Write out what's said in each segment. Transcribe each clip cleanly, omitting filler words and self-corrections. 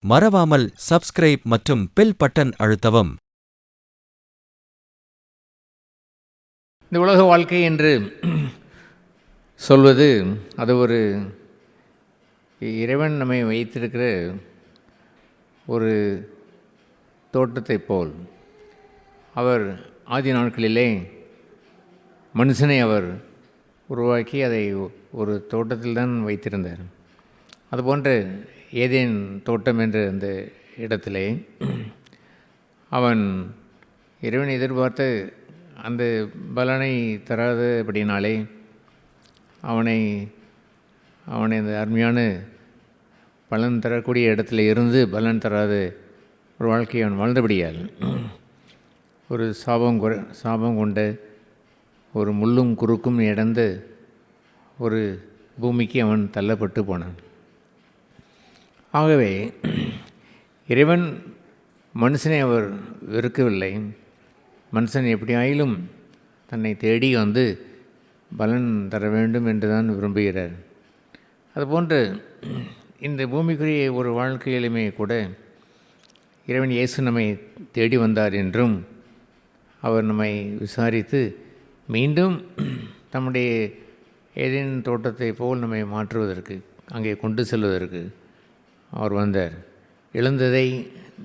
மறவாமல் சப்ஸ்கிரைப் மற்றும் bell button அழுத்தவும். இந்த உலக வாழ்க்கை என்று சொல்வது அது ஒரு இறைவன் நம்மை வைத்திருக்கிற ஒரு தோட்டத்தைப் போல். அவர் ஆதி நாட்களிலே மனுஷனை அவர் உருவாக்கி அதை ஒரு தோட்டத்தில்தான் வைத்திருந்தார். அதுபோன்ற ஏதேன் தோட்டம் என்ற அந்த இடத்திலே அவன் இறைவன் எதிர்பார்த்த அந்த பலனை தராதபடினாலே அவனை அந்த அருமையான பலன் தரக்கூடிய இடத்துல இருந்து பலன் தராத ஒரு வாழ்க்கையை அவன் வாழ்ந்தபடியால் ஒரு சாபம் கொண்ட ஒரு முள்ளும் குறுக்கும் இடந்த ஒரு பூமிக்கு அவன் தள்ளப்பட்டு போனான். ஆகவே இறைவன் மனுஷனை அவர் வெறுக்கவில்லை. மனுஷன் எப்படியாயிலும் தன்னை தேடி வந்து பலன் தர வேண்டும் என்று தான் விரும்புகிறார். அதுபோன்று இந்த பூமிக்குரிய ஒரு வாழ்க்கையிலுமே கூட இறைவன் இயேசு நம்மை தேடி வந்தார் என்றும் அவர் நம்மை விசாரித்து மீண்டும் தம்முடைய ஏதேன் தோட்டத்தை போல் நம்மை மாற்றுவதற்கு, அங்கே கொண்டு செல்வதற்கு அவர் வந்தார். இழந்ததை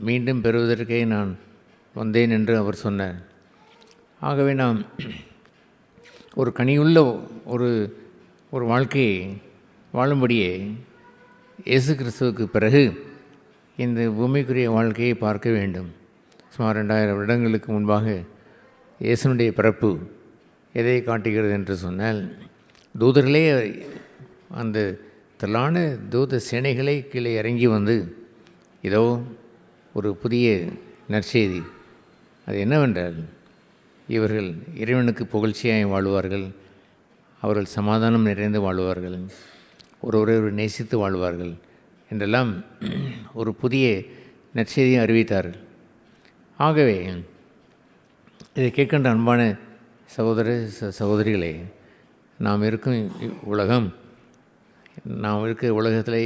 மீண்டும் பெறுவதற்கே நான் வந்தேன் என்று அவர் சொன்னார். ஆகவே நாம் ஒரு கனியுள்ள ஒரு வாழ்க்கையை வாழும்படியே இயேசு கிறிஸ்துவுக்கு பிறகு இந்த பூமிக்குரிய வாழ்க்கையை பார்க்க வேண்டும். சுமார் 2000 வருடங்களுக்கு முன்பாக இயேசுனுடைய பிறப்பு எதை காட்டுகிறது என்று சொன்னால், தூதர்களே அந்த திரளான தூத சேனைகளை கீழே இறங்கி வந்து இதோ ஒரு புதிய நற்செய்தி. அது என்னவென்றால், இவர்கள் இறைவனுக்கு புகழ்ச்சியாய் வாழ்வார்கள், அவர்கள் சமாதானம் நிறைந்து வாழ்வார்கள், ஒருவரை நேசித்து வாழ்வார்கள் என்றெல்லாம் ஒரு புதிய நற்செய்தியை அறிவித்தார்கள். ஆகவே இதை கேட்கின்ற அன்பான சகோதர சகோதரிகளே, நாம் இருக்கும் உலகம், நாம் இருக்கிற உலகத்திலே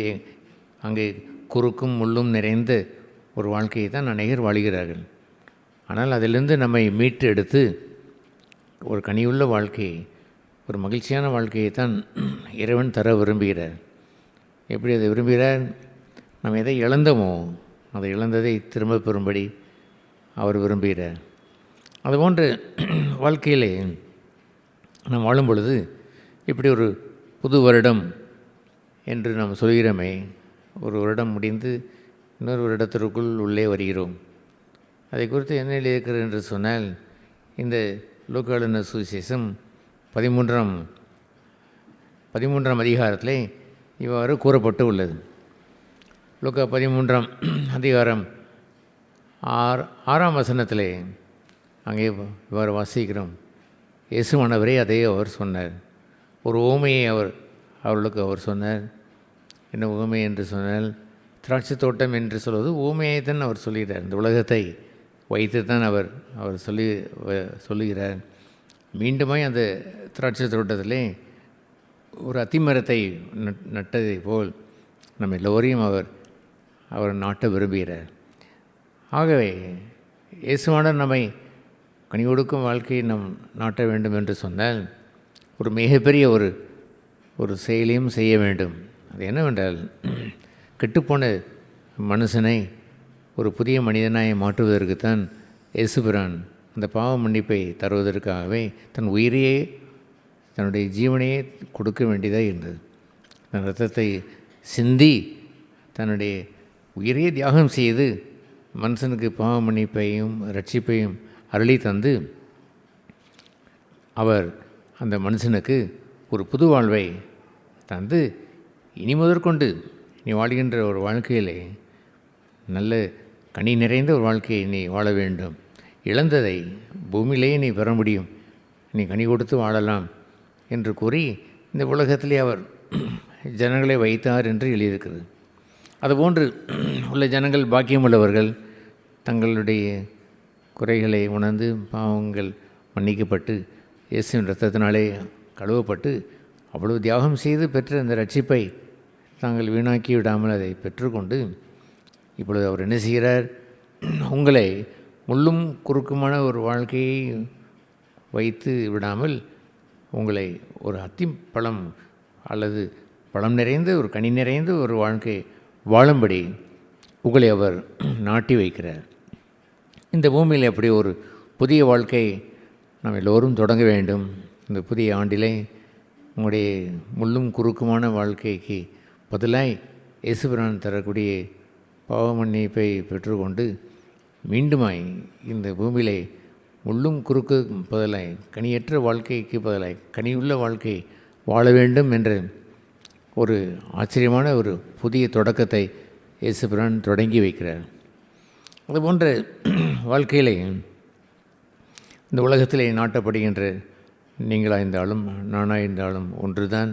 அங்கே குறுக்கும் முள்ளும் நிறைந்த ஒரு வாழ்க்கையை தான் அநேகர் வாழ்கிறார்கள். ஆனால் அதிலிருந்து நம்மை மீட்டு எடுத்து ஒரு கனியுள்ள வாழ்க்கையை, ஒரு மகிழ்ச்சியான வாழ்க்கையை தான் இறைவன் தர விரும்புகிறார். எப்படி அதை விரும்புகிறார்? நாம் எதை இழந்தோமோ அதை இழந்ததை திரும்ப பெறும்படி அவர் விரும்புகிறார். அதுபோன்று வாழ்க்கையிலே நாம் வாழும் பொழுது இப்படி ஒரு புது வருடம் என்று நாம் சொல்கிறோமே, ஒரு வருடம் முடிந்து இன்னொரு வருடத்திற்குள் உள்ளே வருகிறோம். அதை குறித்து என்ன எழுதியிருக்கிறது என்று சொன்னால், இந்த லூக்கா எழுதின சுவிசேஷம் 13ஆம் அதிகாரத்திலே இவ்வாறு கூறப்பட்டு உள்ளது. லூக்கா 13ஆம் அதிகாரம் 6ஆம் வசனத்திலே அங்கே இவ்வாறு வாசிக்கிறோம். இயேசுவானவரே அதே அவர் சொன்னார். ஒரு உவமையை அவர்களுக்கு அவர் சொன்னார். என்ன உவமை என்று சொன்னால், திராட்சை தோட்டம் என்று சொல்வது உவமையை தான் அவர் சொல்கிறார். இந்த உலகத்தை வைத்து தான் அவர் சொல்லுகிறார். மீண்டுமாய் அந்த திராட்சை தோட்டத்திலே ஒரு அத்திமரத்தை நட்டதை போல் நம்ம எல்லோரையும் அவர் நாட்ட விரும்புகிறார். ஆகவே இயேசுவானவர் நம்மை கனி கொடுக்கும் வாழ்க்கையை நாம் நாட்ட வேண்டும் என்று சொன்னால், ஒரு மிகப்பெரிய ஒரு செயலையும் செய்ய வேண்டும். அது என்னவென்றால், கெட்டுப்போன மனுஷனை ஒரு புதிய மனிதனாய் மாற்றுவதற்குத்தான் இயேசுபிரான் அந்த பாவ மன்னிப்பை தருவதற்காகவே தன் உயிரையே, தன்னுடைய ஜீவனையே கொடுக்க வேண்டியதாக இருந்தது. தன் இரத்தத்தை சிந்தி தன்னுடைய உயிரையே தியாகம் செய்து மனுஷனுக்கு பாவ மன்னிப்பையும் ரட்சிப்பையும் அருளி தந்து அவர் அந்த மனுஷனுக்கு ஒரு புது வாழ்வை தந்து இனி முதற்கொண்டு நீ வாழ்கின்ற ஒரு வாழ்க்கையிலே நல்ல கனி நிறைந்த ஒரு வாழ்க்கையை நீ வாழ வேண்டும். இழந்ததை பூமியிலேயே நீ பெற முடியும், நீ கனி கொடுத்து வாழலாம் என்று கூறி இந்த உலகத்திலே அவர் ஜனங்களை வைத்தார் என்று எழுதியிருக்கிறது. அதுபோன்று உள்ள ஜனங்கள் பாக்கியமுள்ளவர்கள் தங்களுடைய குறைகளை உணர்ந்து பாவங்கள் மன்னிக்கப்பட்டு இயேசுவின் இரத்தத்தினாலே கழுவப்பட்டு அவ்வளவு தியாகம் செய்து பெற்ற அந்த ரட்சிப்பை தாங்கள் வீணாக்கி விடாமல் அதை பெற்றுக்கொண்டு இப்பொழுது அவர் என்ன செய்கிறார்? உங்களை முள்ளும் குறுக்குமான ஒரு வாழ்க்கையை வைத்து விடாமல் உங்களை ஒரு அத்திப்பழம் அல்லது பழம் நிறைந்த ஒரு கனி நிறைந்த ஒரு வாழ்க்கை வாழும்படி உங்களை அவர் நாட்டி வைக்கிறார். இந்த பூமியில் அப்படி ஒரு புதிய வாழ்க்கை நாம் எல்லோரும் தொடங்க வேண்டும். இந்த புதிய ஆண்டிலே உங்களுடைய முள்ளும் குறுக்குமான வாழ்க்கைக்கு பதிலாய் இயேசுபிரான் தரக்கூடிய பாவ மன்னிப்பை பெற்றுக்கொண்டு மீண்டுமாய் இந்த பூமியிலே முள்ளும் குறுக்கு பதிலாய் கனியற்ற வாழ்க்கைக்கு பதிலாய் கனியுள்ள வாழ்க்கை வாழ வேண்டும் என்ற ஒரு ஆச்சரியமான ஒரு புதிய தொடக்கத்தை இயேசுபிரான் தொடங்கி வைக்கிறார். அதுபோன்ற வாழ்க்கையிலே இந்த உலகத்திலே நாட்டப்படுகின்ற நீங்களாயிருந்தாலும் நானாயிருந்தாலும் ஒன்று தான்.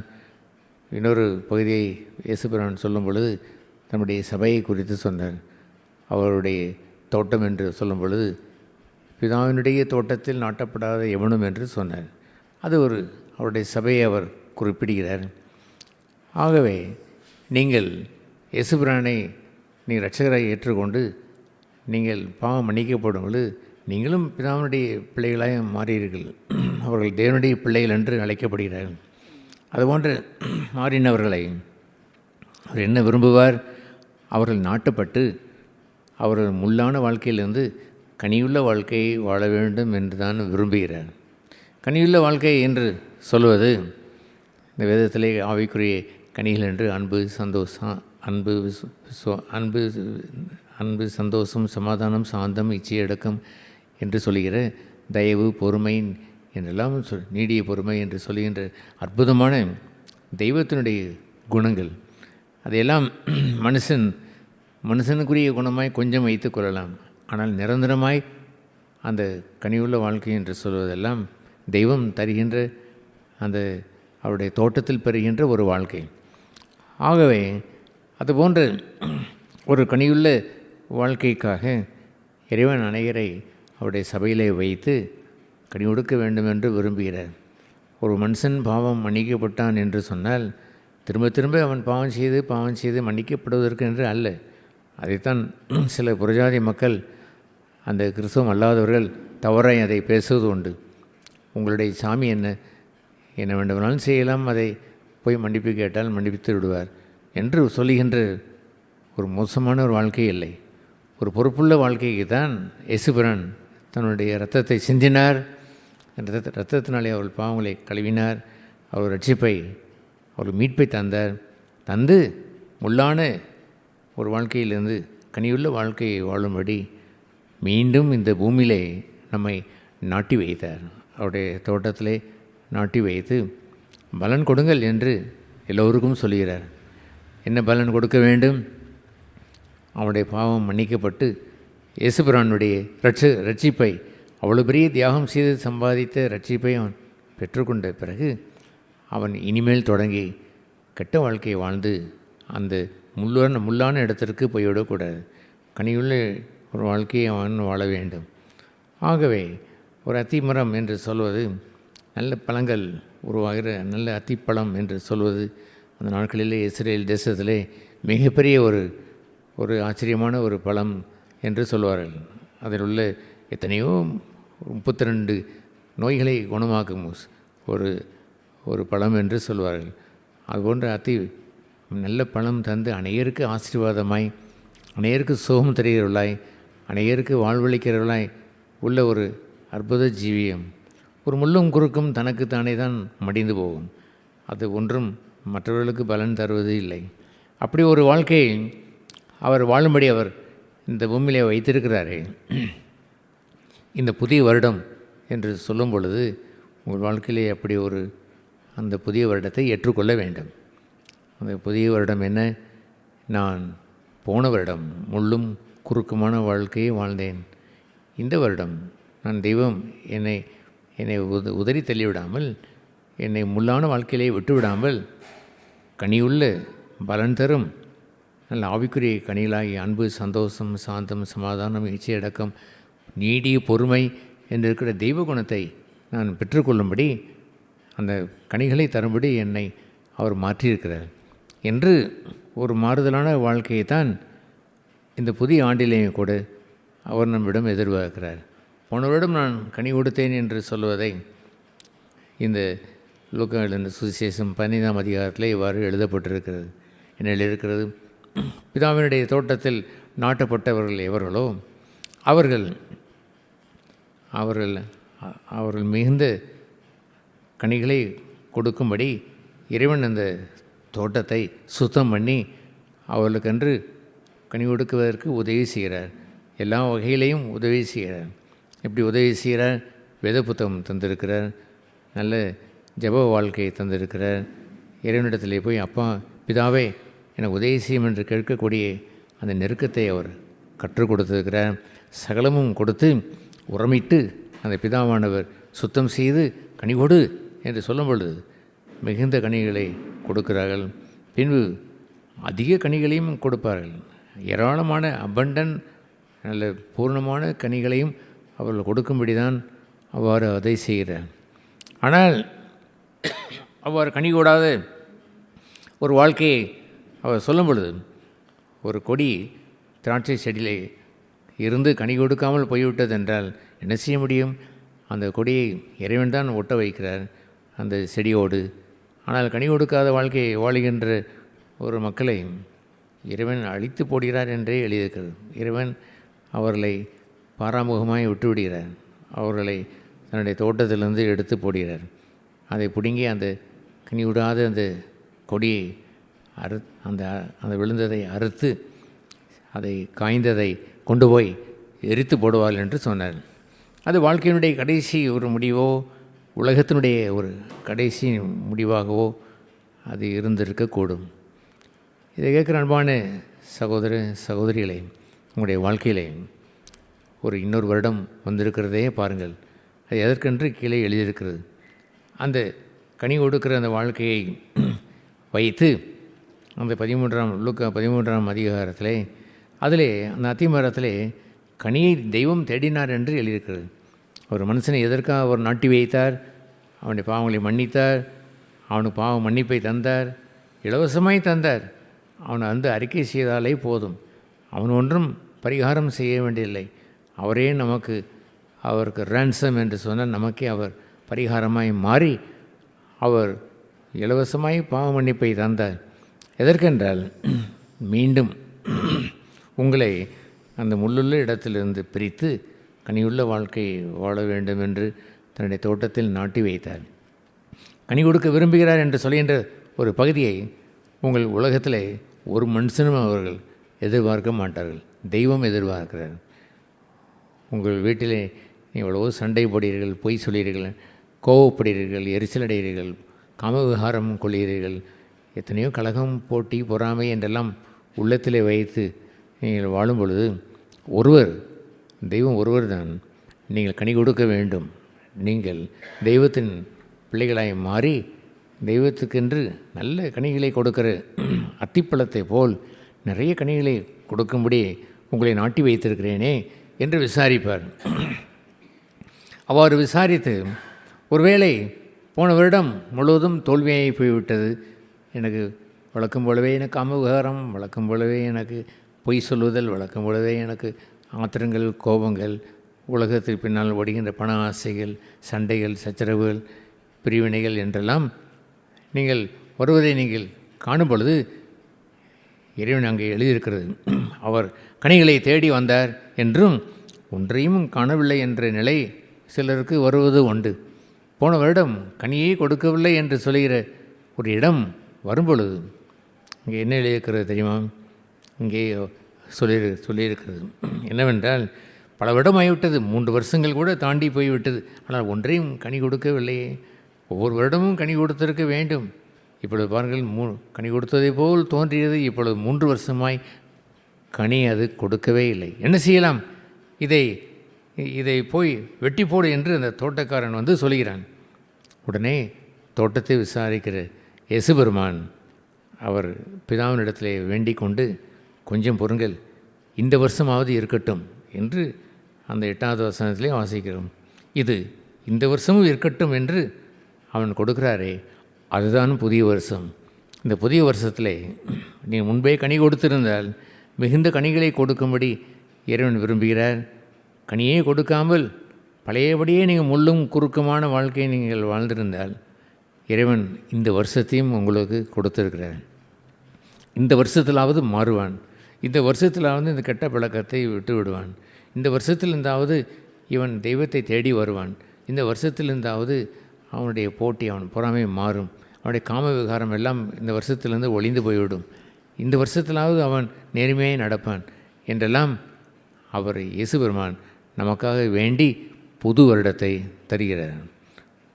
இன்னொரு பகுதியை இயேசுபிரான் சொல்லும் பொழுது தம்முடைய சபையை குறித்து சொன்னார். அவருடைய தோட்டம் என்று சொல்லும் பொழுது பிதாவினுடைய தோட்டத்தில் நாட்டப்படாத எவனும் என்று சொன்னார். அது ஒரு அவருடைய சபையை அவர் குறிப்பிடுகிறார். ஆகவே நீங்கள் இயேசுபிரானை நீங்கள் இரட்சகராய் ஏற்றுக்கொண்டு நீங்கள் பாவம் மன்னிக்கப்படும் பொழுது நீங்களும் பிதாவினுடைய பிள்ளைகளாக மாறீர்கள். அவர்கள் தேவனுடைய பிள்ளைகள் என்று அழைக்கப்படுகிறார்கள். அதுபோன்று மாறினவர்களை அவர் என்ன விரும்புவார்? அவர்கள் நாட்டப்பட்டு அவர்கள் முள்ளான வாழ்க்கையிலிருந்து கனியுள்ள வாழ்க்கையை வாழ வேண்டும் என்று தான் விரும்புகிறார். கனியுள்ள வாழ்க்கை என்று சொல்வது இந்த வேதத்திலே ஆவிக்குரிய கனிகள் என்று அன்பு, சந்தோஷம், அன்பு சந்தோஷம், சமாதானம், சாந்தம், இச்சையடக்கம் என்று சொல்லுகிற தயவு, பொறுமை என்றெல்லாம் நீடிய பொறுமை என்று சொல்லுகின்ற அற்புதமான தெய்வத்தினுடைய குணங்கள். அதையெல்லாம் மனுஷனுக்குரிய குணமாய் கொஞ்சம் வைத்து கொள்ளலாம். ஆனால் நிரந்தரமாய் அந்த கனியுள்ள வாழ்க்கை என்று சொல்வதெல்லாம் தெய்வம் தருகின்ற அந்த அவருடைய தோட்டத்தில் பெறுகின்ற ஒரு வாழ்க்கை. ஆகவே அதுபோன்ற ஒரு கனியுள்ள வாழ்க்கைக்காக இறைவன் அநேகரை அவருடைய சபையிலே வைத்து கனி கொடுக்க வேண்டும் என்று விரும்புகிறார். ஒரு மனுஷன் பாவம் மன்னிக்கப்பட்டான் என்று சொன்னால் திரும்ப திரும்ப அவன் பாவம் செய்து மன்னிக்கப்படுவதற்கு என்று அல்ல. அதைத்தான் சில புறஜாதி மக்கள், அந்த கிறிஸ்தவம் அல்லாதவர்கள் தவறாய் அதை பேசுவது உண்டு. உங்களுடைய சாமி என்ன வேண்டுமானாலும் செய்யலாம், அதை போய் மன்னிப்பு கேட்டால் மன்னித்து விடுவார் என்று சொல்லுகின்ற ஒரு மோசமான ஒரு வாழ்க்கை இல்லை. ஒரு பொறுப்புள்ள வாழ்க்கைக்கு தான் இயேசுபிரான் தன்னுடைய இரத்தத்தை சிந்தினார். இரத்தத்தினாலே அவர்கள் பாவங்களை கழுவினார். அவர் ரட்சிப்பை, அவர் மீட்பை தந்து முள்ளான ஒரு வாழ்க்கையிலிருந்து கனியுள்ள வாழ்க்கையை வாழும்படி மீண்டும் இந்த பூமியிலே நம்மை நாட்டி வைத்தார். அவருடைய தோட்டத்திலே நாட்டி வைத்து பலன் கொடுங்கள் என்று எல்லோருக்கும் சொல்கிறார். என்ன பலன் கொடுக்க வேண்டும்? அவனுடைய பாவம் மன்னிக்கப்பட்டு இயேசுபிரானுடைய ரட்சிப்பை, அவ்வளோ பெரிய தியாகம் செய்து சம்பாதித்த ரட்சிப்பை அவன் பெற்றுக்கொண்ட பிறகு அவன் இனிமேல் தொடங்கி கெட்ட வாழ்க்கையை வாழ்ந்து அந்த முள்ளான இடத்திற்கு போய்விடக்கூடாது. கனியுள்ள ஒரு வாழ்க்கையை அவன் வாழ வேண்டும். ஆகவே ஒரு அத்திமரம் என்று சொல்வது, நல்ல பழங்கள் உருவாகிற நல்ல அத்திப்பழம் என்று சொல்வது அந்த நாட்களிலே இஸ்ரேல் தேசத்திலே மிகப்பெரிய ஒரு ஆச்சரியமான ஒரு பழம் என்று சொல்வார்கள். அதில் உள்ள எத்தனையோ 32 நோய்களை குணமாக்கும் ஒரு பழம் என்று சொல்வார்கள். அதுபோன்ற நல்ல பழம் தந்து அநேகருக்கு ஆசீர்வாதமாய், அநேகருக்கு சோகம் தருகிறவர்களாய், அநேகருக்கு வாழ்வளிக்கிறவர்களாய் உள்ள ஒரு அற்புத ஜீவியம். ஒரு முள்ளும் குறுக்கும் தனக்குத்தானே தான் மடிந்து போகும். அது ஒன்றும் மற்றவர்களுக்கு பலன் தருவது இல்லை. அப்படி ஒரு வாழ்க்கையை அவர் வாழும்படி அவர் இந்த பூமியிலே வைத்திருக்கிறாரே. இந்த புதிய வருடம் என்று சொல்லும் பொழுது உங்கள் வாழ்க்கையிலே அப்படி அந்த புதிய வருடத்தை ஏற்றுக்கொள்ள வேண்டும். அந்த புதிய வருடம் என்ன? நான் போன வருடம் முள்ளும் குறுக்குமான வாழ்க்கையை வாழ்ந்தேன். இந்த வருடம் நான் தெய்வம் என்னை உதறி தள்ளிவிடாமல், என்னை முள்ளான வாழ்க்கையிலே விட்டுவிடாமல் கனியுள்ள பலன் தரும் நல்ல ஆவிக்குரிய கனிகளாகி அன்பு, சந்தோஷம், சாந்தம், சமாதானம், இச்சையடக்கம், நீடிய பொறுமை என்று இருக்கிற தெய்வ குணத்தை நான் பெற்றுக்கொள்ளும்படி, அந்த கனிகளை தரும்படி என்னை அவர் மாற்றியிருக்கிறார் என்று ஒரு மாறுதலான வாழ்க்கையை தான் இந்த புதிய ஆண்டிலேயும் கூட அவர் நம்மிடம் எதிர்பார்க்கிறார். போன வருடம் நான் கனி கொடுத்தேன் என்று சொல்வதை இந்த லூக்கா எழுதின சுவிசேஷம் 15ஆம் அதிகாரத்தில் இவ்வாறு எழுதப்பட்டிருக்கிறது. என்ன எழுதியிருக்கிறது? பிதாவினுடைய தோட்டத்தில் நாட்டப்பட்டவர்கள் எவர்களோ அவர்கள் அவர்கள் அவர்கள் மிகுந்த கனிகளை கொடுக்கும்படி இறைவன் அந்த தோட்டத்தை சுத்தம் பண்ணி அவர்களுக்கென்று கனி கொடுக்குவதற்கு உதவி செய்கிறார். எல்லா வகையிலையும் உதவி செய்கிறார். எப்படி உதவி செய்கிறார்? வேத புத்தகம் தந்திருக்கிறார், நல்ல ஜெப வாழ்க்கையை தந்திருக்கிறார். இறைவனிடத்திலே போய் அப்பா பிதாவே எனக்கு உதவி செய்யும் என்று கேட்கக்கூடிய அந்த நெருக்கத்தை அவர் கற்றுக் கொடுத்திருக்கிறார். சகலமும் கொடுத்து உரமிட்டு அந்த பிதாவானவர் சுத்தம் செய்து கனி கொடு என்று சொல்லும் பொழுது மிகுந்த கனிகளை கொடுக்கிறார்கள். பின்பு அதிக கனிகளையும் கொடுப்பார்கள். ஏராளமான அபண்டன் நல்ல பூர்ணமான கனிகளையும் அவர்கள் கொடுக்கும்படி தான் அவ்வாறு அதை செய்கிறார். ஆனால் அவ்வாறு கனி கூடாத ஒரு வாழ்க்கையை அவர் சொல்லும் பொழுது, ஒரு கொடி திராட்சை செடியிலே இருந்து கனி கொடுக்காமல் போய்விட்டது என்றால் என்ன செய்ய முடியும்? அந்த கொடியை இறைவன் தான் ஒட்ட வைக்கிறார் அந்த செடியோடு. ஆனால் கனி கொடுக்காத வாழ்க்கையை வாழுகின்ற ஒரு மக்களை இறைவன் அழித்து போடுகிறார் என்றே எழுதியிருக்கிறது. இறைவன் அவர்களை பாராமுகமாய் விட்டுவிடுகிறார். அவர்களை தன்னுடைய தோட்டத்திலிருந்து எடுத்து போடுகிறார். அதை பிடுங்கி அந்த கனி விடாத அந்த கொடியை அந்த அந்த விழுந்ததை அறுத்து அதை காய்ந்ததை கொண்டு போய் எரித்து போடுவார்கள் என்று சொன்னார். அது வாழ்க்கையினுடைய கடைசி ஒரு முடிவோ உலகத்தினுடைய ஒரு கடைசி முடிவாகவோ அது இருந்திருக்கக்கூடும். இதை கேட்குற அன்பான சகோதர சகோதரிகளே, உங்களுடைய வாழ்க்கையிலே ஒரு இன்னொரு வருடம் வந்திருக்கிறதே பாருங்கள். அது எதற்கென்று கீழே எழுதியிருக்கிறது. அந்த கனி கொடுக்கிற அந்த வாழ்க்கையை வைத்து அந்த 13ஆம் அதிகாரத்திலே அதிலே அந்த அத்திமரத்திலே கனியை தெய்வம் தேடினார் என்று எழுதியிருக்கிறது. ஒரு மனுஷனை எதற்காக அவர் நாட்டி வைத்தார்? அவனுடைய பாவங்களை மன்னித்தார், அவனுக்கு பாவ மன்னிப்பை தந்தார், இலவசமாய் தந்தார். அவனை அந்த அறிக்கை செய்தாலே போதும். அவன் ஒன்றும் பரிகாரம் செய்ய வேண்டியதில்லை. அவரே நமக்கு அவருக்கு ரேன்சம் என்று சொன்னால் நமக்கே அவர் பரிகாரமாய் மாறி அவர் இலவசமாய் பாவ மன்னிப்பை தந்தார். எதற்கென்றால் மீண்டும் உங்களை அந்த முள்ளுள்ள இடத்திலிருந்து பிரித்து கனியுள்ள வாழ்க்கையை வாழ வேண்டும் என்று தன்னுடைய தோட்டத்தில் நாட்டி வைத்தார். கனி கொடுக்க விரும்புகிறார் என்று சொல்கின்ற ஒரு பகுதியை உங்கள் உலகத்தில் ஒரு மனுஷனும் அவர்கள் எதிர்பார்க்க மாட்டார்கள். தெய்வம் எதிர்பார்க்கிறார். உங்கள் வீட்டிலே எவ்வளவோ சண்டை போடுகிறீர்கள், பொய் சொல்கிறீர்கள், கோவப்படுகிறீர்கள், எரிச்சல் அடைகிறீர்கள், காமவிகாரம் கொள்கிறீர்கள், எத்தனையோ கலகம், போட்டி, பொறாமை என்றெல்லாம் உள்ளத்திலே வைத்து நீங்கள் வாழும் பொழுது தெய்வம் ஒருவர் தான் நீங்கள் கனி கொடுக்க வேண்டும். நீங்கள் தெய்வத்தின் பிள்ளைகளாய் மாறி தெய்வத்துக்கென்று நல்ல கனிகளை கொடுக்கிற அத்திப்பழத்தை போல் நிறைய கனிகளை கொடுக்கும்படி உங்களை நாட்டி வைத்திருக்கிறேனே என்று விசாரிப்பார். அவ்வாறு விசாரித்து ஒருவேளை போன வருடம் முழுவதும் தோல்வியாகி போய்விட்டது, எனக்கு வழக்கம் போலவே எனக்கு அமவிகாரம், வழக்கம் போலவே எனக்கு பொய் சொல்லுதல், வழக்கம் போலவே எனக்கு ஆத்திரங்கள், கோபங்கள், உலகத்திற்கு பின்னால் ஓடுகின்ற பண ஆசைகள், சண்டைகள், சச்சரவுகள், பிரிவினைகள் என்றெல்லாம் நீங்கள் வருவதை நீங்கள் காணும் பொழுது இறைவன் அங்கே எழுதியிருக்கிறது. அவர் கனிகளை தேடி வந்தார் என்றும் ஒன்றையும் காணவில்லை என்ற நிலை சிலருக்கு வருவது உண்டு. போன வருடம் கனியை கொடுக்கவில்லை என்று சொல்கிற ஒரு வரும்பொழுது இங்கே என்ன எழுதியிருக்கிறது தெரியுமா? இங்கே சொல்லியிருக்கிறது என்னவென்றால், பல வருடம் ஆகிவிட்டது, 3 வருஷங்கள் கூட தாண்டி போய்விட்டது, ஆனால் ஒன்றையும் கனி கொடுக்கவில்லையே. ஒவ்வொரு வருடமும் கனி கொடுத்திருக்க வேண்டும். இப்பொழுது பாருங்கள், கனி கொடுத்ததை போல் தோன்றியது. இப்பொழுது 3 வருஷமாய் கனி அது கொடுக்கவே இல்லை. என்ன செய்யலாம்? இதை போய் வெட்டி போடு என்று அந்த தோட்டக்காரன் வந்து சொல்கிறான். உடனே தோட்டத்தை விசாரிக்கிற இயேசு பெருமான் அவர் பிதாவினிடத்திலே வேண்டிக் கொண்டு, கொஞ்சம் பொறுங்கள், இந்த வருஷமாவது இருக்கட்டும் என்று அந்த 8வது வசனத்திலே வாசிக்கிறோம். இது இந்த வருஷமும் இருக்கட்டும் என்று அவன் கொடுக்கிறாரே, அதுதான் புதிய வருஷம். இந்த புதிய வருஷத்தில் நீ முன்பே கனி கொடுத்திருந்தால் மிகுந்த கனிகளை கொடுக்கும்படி இறைவன் விரும்புகிறார். கனியே கொடுக்காமல் பழையபடியே நீங்கள் முள்ளும் குறுக்குமான வாழ்க்கையை நீங்கள் வாழ்ந்திருந்தால் இறைவன் இந்த வருஷத்தையும் உங்களுக்கு கொடுத்துருக்கிறார். இந்த வருஷத்திலாவது மாறுவான், இந்த வருஷத்திலாவது இந்த கெட்ட பழக்கத்தை விட்டு விடுவான், இந்த வருஷத்திலிருந்தாவது இவன் தெய்வத்தை தேடி வருவான், இந்த வருஷத்திலிருந்தாவது அவனுடைய போட்டி அவன் பொறாமை மாறும், அவனுடைய காம விகாரம் எல்லாம் இந்த வருஷத்திலிருந்து ஒளிந்து போய்விடும், இந்த வருஷத்திலாவது அவன் நேர்மையாக நடப்பான் என்றெல்லாம் அவர் இயேசு பெருமான் நமக்காக வேண்டி புது வருடத்தை தருகிறார்.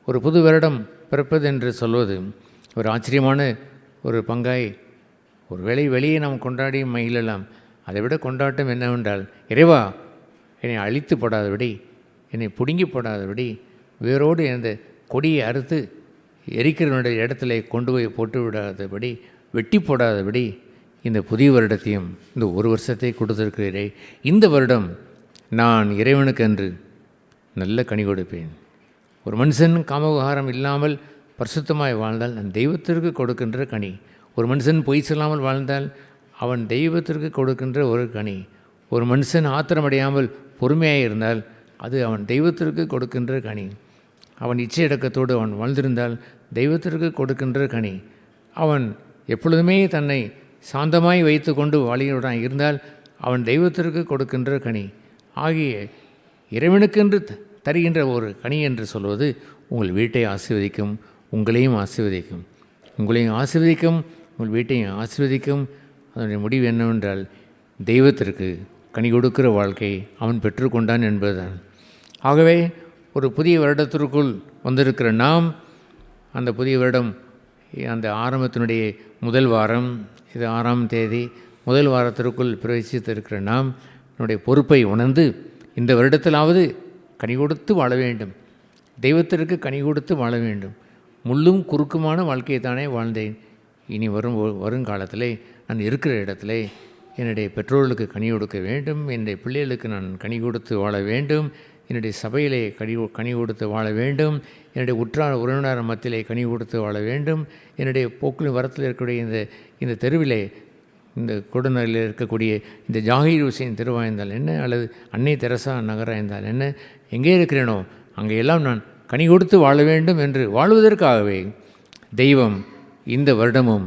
ஒரு புது வருடம் பிறப்பது என்று சொல்வது ஒரு ஆச்சரியமான ஒரு பங்காய். ஒரு வேளை வெளியே நாம் கொண்டாடி மகிழலாம். அதை விட கொண்டாட்டம் என்னவென்றால், இறைவா என்னை அழித்து போடாதபடி, என்னை பிடுங்கி போடாதபடி, வேரோடு இந்த கொடியை அறுத்து எரிக்கிறவனுடைய இடத்துல கொண்டு போய் போட்டு விடாதபடி, வெட்டி போடாதபடி இந்த புதிய வருடத்தையும் இந்த ஒரு வருஷத்தை கொடுத்திருக்கிறீரே, இந்த வருடம் நான் இறைவனுக்கென்று நல்ல கனி கொடுப்பேன். ஒரு மனுஷன் காமவிகாரம் இல்லாமல் பரிசுத்தமாய் வாழ்ந்தால் நான் தெய்வத்திற்கு கொடுக்கின்ற கனி. ஒரு மனுஷன் பொய் சொல்லாமல் வாழ்ந்தால் அவன் தெய்வத்திற்கு கொடுக்கின்ற ஒரு கனி. ஒரு மனுஷன் ஆத்திரமடையாமல் பொறுமையாக இருந்தால் அது அவன் தெய்வத்திற்கு கொடுக்கின்ற கனி. அவன் இச்சையடக்கத்தோடு அவன் வாழ்ந்திருந்தால் தெய்வத்திற்கு கொடுக்கின்ற கனி. அவன் எப்பொழுதுமே தன்னை சாந்தமாய் வைத்து கொண்டு வாழியுடன் இருந்தால் அவன் தெய்வத்திற்கு கொடுக்கின்ற கனி. ஆகிய இறைவனுக்கென்று தருகின்ற ஒரு கனி என்று சொல்வது உங்கள் வீட்டை ஆசீர்வதிக்கும், உங்களையும் ஆசீர்வதிக்கும், உங்களையும் ஆசீர்வதிக்கும், உங்கள் வீட்டையும் ஆசீர்வதிக்கும். அதனுடைய முடிவு என்னவென்றால் தெய்வத்திற்கு கனி கொடுக்கிற வாழ்க்கை அவன் பெற்றுக்கொண்டான் என்பதுதான். ஆகவே ஒரு புதிய வருடத்திற்குள் வந்திருக்கிற நாம், அந்த புதிய வருடம் அந்த ஆரம்பத்தினுடைய முதல் வாரம், இது 6ஆம் தேதி, முதல் வாரத்திற்குள் பிரவேசித்திருக்கிற நாம் என்னுடைய பொறுப்பை உணர்ந்து இந்த வருடத்திலாவது கனி கொடுத்து வாழ வேண்டும், தெய்வத்திற்கு கனி கொடுத்து வாழ வேண்டும். முள்ளும் குறுக்குமான வாழ்க்கையை தானே வாழ்ந்தேன், இனி வருங்காலத்திலே நான் இருக்கிற இடத்திலே என்னுடைய பெற்றோர்களுக்கு கனி கொடுக்க வேண்டும், என்னுடைய பிள்ளைகளுக்கு நான் கனி கொடுத்து வாழ வேண்டும், என்னுடைய சபையிலே கனி கொடுத்து வாழ வேண்டும், என்னுடைய உற்றார் உறவினர் மத்தியிலே கனி கொடுத்து வாழ வேண்டும், என்னுடைய போக்கிலும் வரத்தில் இருக்கக்கூடிய இந்த தெருவிலே, இந்த கொடுநரில் இருக்கக்கூடிய இந்த ஜாகிர் ஹுசைன் தெருவாக இருந்தால் என்ன, அல்லது அன்னை தெரசா நகராக இருந்தால் என்ன, எங்கே இருக்கிறேனோ அங்கேயெல்லாம் நான் கனி கொடுத்து வாழ வேண்டும் என்று வாழ்வதற்காகவே தெய்வம் இந்த வருடமும்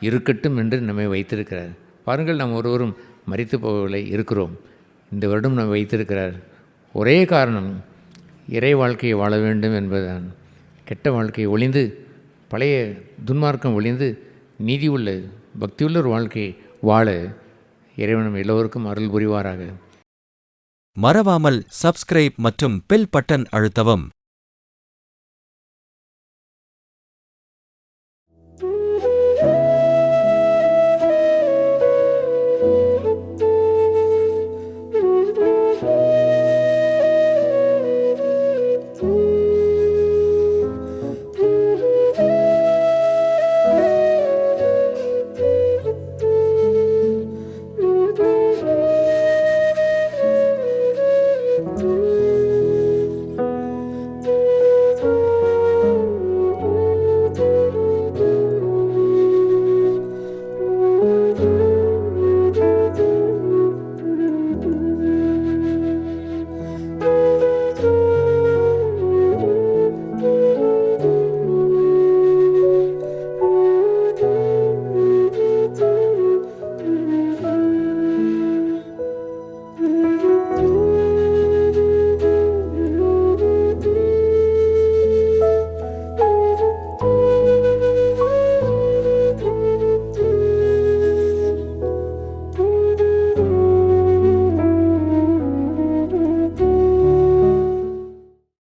இருக்கட்டும் என்று நம்மை வைத்திருக்கிறார். பாருங்கள், நாம் ஒருவரும் மரித்து போகவில்லை, இருக்கிறோம். இந்த வருடம் நம்ம வைத்திருக்கிறார். ஒரே காரணம் இறை வாழ்க்கையை வாழ வேண்டும் என்பதுதான். கெட்ட வாழ்க்கையை ஒளிந்து, பழைய துன்மார்க்கம் ஒளிந்து, நீதி உள்ள பக்தியுள்ள ஒரு வாழ்க்கையை வாழ இறைவனும் எல்லோருக்கும் அருள் புரிவாராக. மறவாமல் சப்ஸ்கிரைப் மற்றும் பெல் பட்டன் அழுத்தவும்.